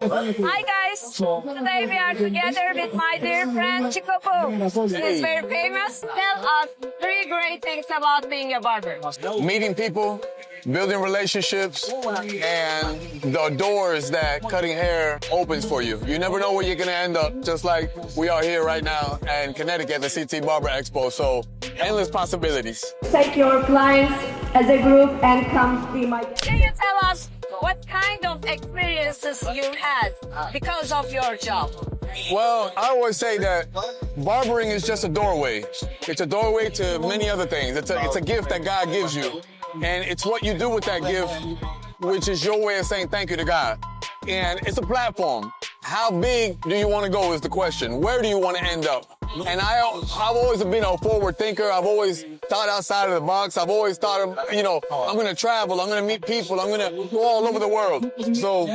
Hi guys, today we are together with my dear friend Shewolf. He is very famous. Tell us 3 great things about being a barber. Meeting people, building relationships, and the doors that cutting hair opens for you. You never know where you're gonna end up, just like we are here right now in Connecticut at the CT Barber Expo. So endless possibilities. Take your clients as a group and come be my guest. Can you tell us what kind of experiences you had because of your job? Well, I always say that barbering is just a doorway. It's a doorway to many other things. It's a gift that God gives you. And it's what you do with that gift, which is your way of saying thank you to God. And it's a platform. How big do you want to go is the question. Where do you want to end up? And I've always been a forward thinker. I've always thought outside of the box. I've always thought of, I'm going to travel. I'm going to meet people. I'm going to go all over the world. So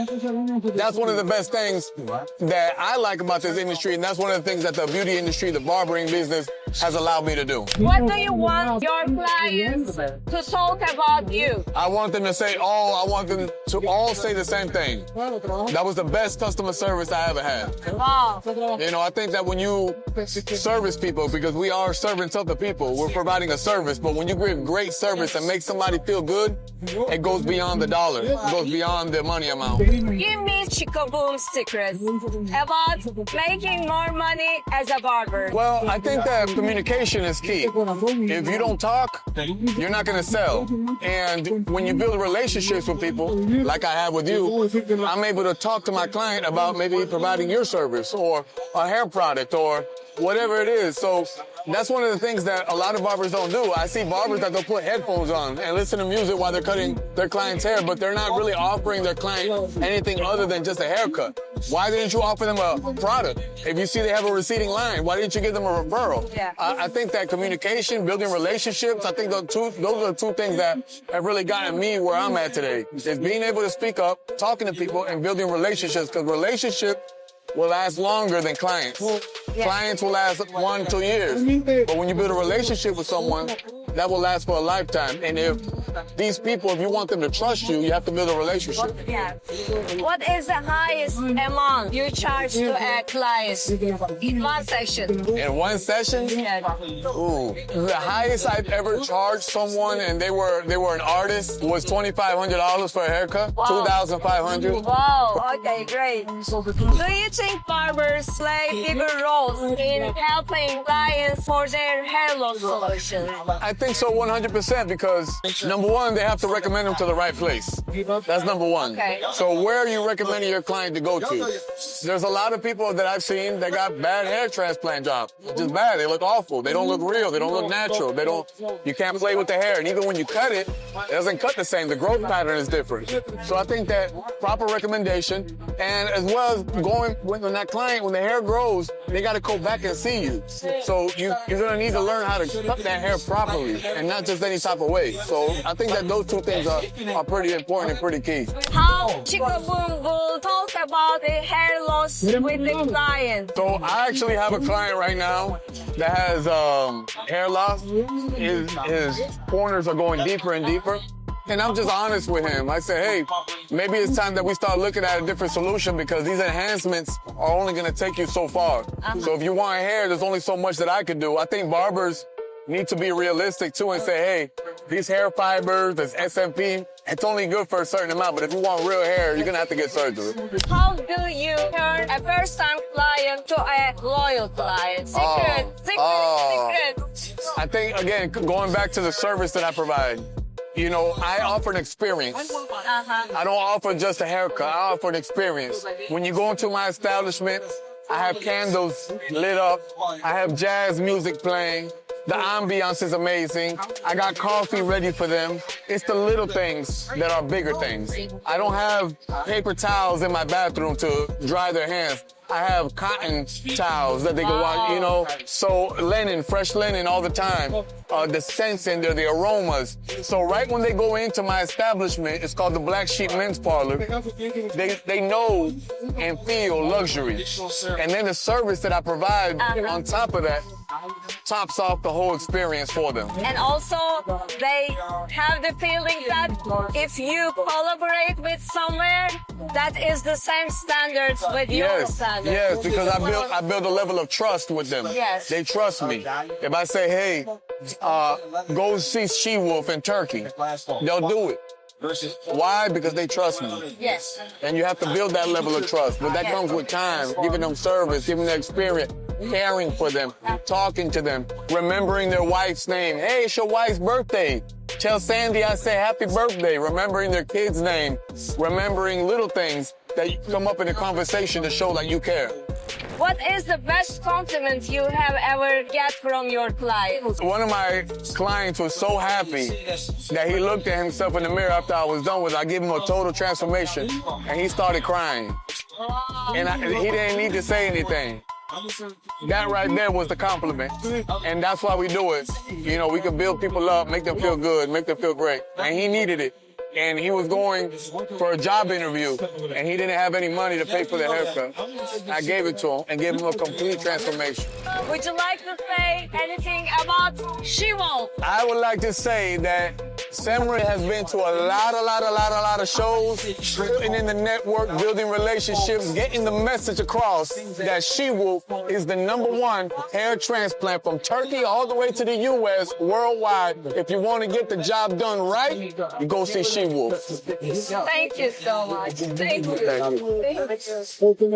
that's one of the best things that I like about this industry. And that's one of the things that the beauty industry, the barbering business, has allowed me to do. What do you want your clients to talk about you? I want them to say, I want them to all say the same thing. That was the best customer service I ever had. Wow. I think that when you service people, because we are servants of the people, we're providing a service, but when you give great service and make somebody feel good, it goes beyond the dollar. It goes beyond the money amount. Give me Chico secrets about making more money as a barber. Well, I think that communication is key. If you don't talk, you're not going to sell. And when you build relationships with people, like I have with you, I'm able to talk to my client about maybe providing your service or a hair product or whatever it is. So that's one of the things that a lot of barbers don't do. I see barbers that they'll put headphones on and listen to music while they're cutting their client's hair, but they're not really offering their client anything other than just a haircut. Why didn't you offer them a product? If you see they have a receding line, why didn't you give them a referral? Yeah. I think that communication, building relationships, I think those are the 2 things that have really gotten me where I'm at today. Is being able to speak up, talking to people, and building relationships, because relationships will last longer than clients. Yeah. Clients will last 1 to 2 years. But when you build a relationship with someone, that will last for a lifetime. And if these people, if you want them to trust you, you have to build a relationship. Yeah. What is the highest amount you charge to a client in one session? In one session? Yeah. Ooh. The highest I've ever charged someone, and they were an artist, was $2,500 for a haircut. Wow. $2,500. Wow, okay, great. Do you think barbers play bigger roles in helping clients for their hair loss solution? I think so 100%, because number one, they have to recommend them to the right place. That's number one. Okay. So where are you recommending your client to go to? There's a lot of people that I've seen that got bad hair transplant jobs. Just bad. They look awful. They don't look real. They don't look natural. You can't play with the hair. And even when you cut it, it doesn't cut the same. The growth pattern is different. So I think that proper recommendation, and as well as going when that client, when the hair grows, they got to go back and see you. So you're going to need to learn how to cut that hair properly and not just any type of way. So I think that those 2 things are pretty important and pretty key. How Chico will talk about the hair loss with the client? So I actually have a client right now that has hair loss. His corners are going deeper and deeper. And I'm just honest with him. I say, hey, maybe it's time that we start looking at a different solution, because these enhancements are only going to take you so far. So if you want hair, there's only so much that I can do. I think barbers need to be realistic too and say, hey, these hair fibers, this SMP, it's only good for a certain amount, but if you want real hair, you're gonna have to get surgery. How do you turn a first-time client to a loyal client? Secret. I think, again, going back to the service that I provide, I offer an experience. I don't offer just a haircut. I offer an experience. When you go into my establishment, I have candles lit up. I have jazz music playing. The ambiance is amazing. I got coffee ready for them. It's the little things that are bigger things. I don't have paper towels in my bathroom to dry their hands. I have cotton towels that they can wash, so linen, fresh linen all the time. The scents in there, the aromas. So right when they go into my establishment, it's called the Black Sheep Men's Parlor, they know and feel luxury. And then the service that I provide on top of that tops off the whole experience for them. And also, they have the feeling that if you collaborate with somewhere, that is the same standards with your Yes, standards. yes, because I build a level of trust with them. Yes. They trust me. If I say, hey, go see Shewolf in Turkey, they'll do it. Why? Because they trust me. Yes. And you have to build that level of trust. But that comes with time, giving them service, giving them experience, caring for them, talking to them, remembering their wife's name. Hey, it's your wife's birthday. Tell Sandy I say happy birthday. Remembering their kid's name. Remembering little things that come up in a conversation to show that you care. What is the best compliment you have ever get from your clients? One of my clients was so happy that he looked at himself in the mirror after I was done with it. I gave him a total transformation, and he started crying. And he didn't need to say anything. That right there was the compliment. And that's why we do it. You know, we can build people up, make them feel good, make them feel great. And he needed it. And he was going for a job interview, and he didn't have any money to pay for the haircut. I gave it to him and gave him a complete transformation. Would you like to say anything about Shewolf? I would like to say that Samurai has been to a lot of shows, building in the network, building relationships, getting the message across that Shewolf is the #1 hair transplant from Turkey all the way to the U.S. worldwide. If you want to get the job done right, you go see Shewolf. Thank you so much. Thank you. Thank you.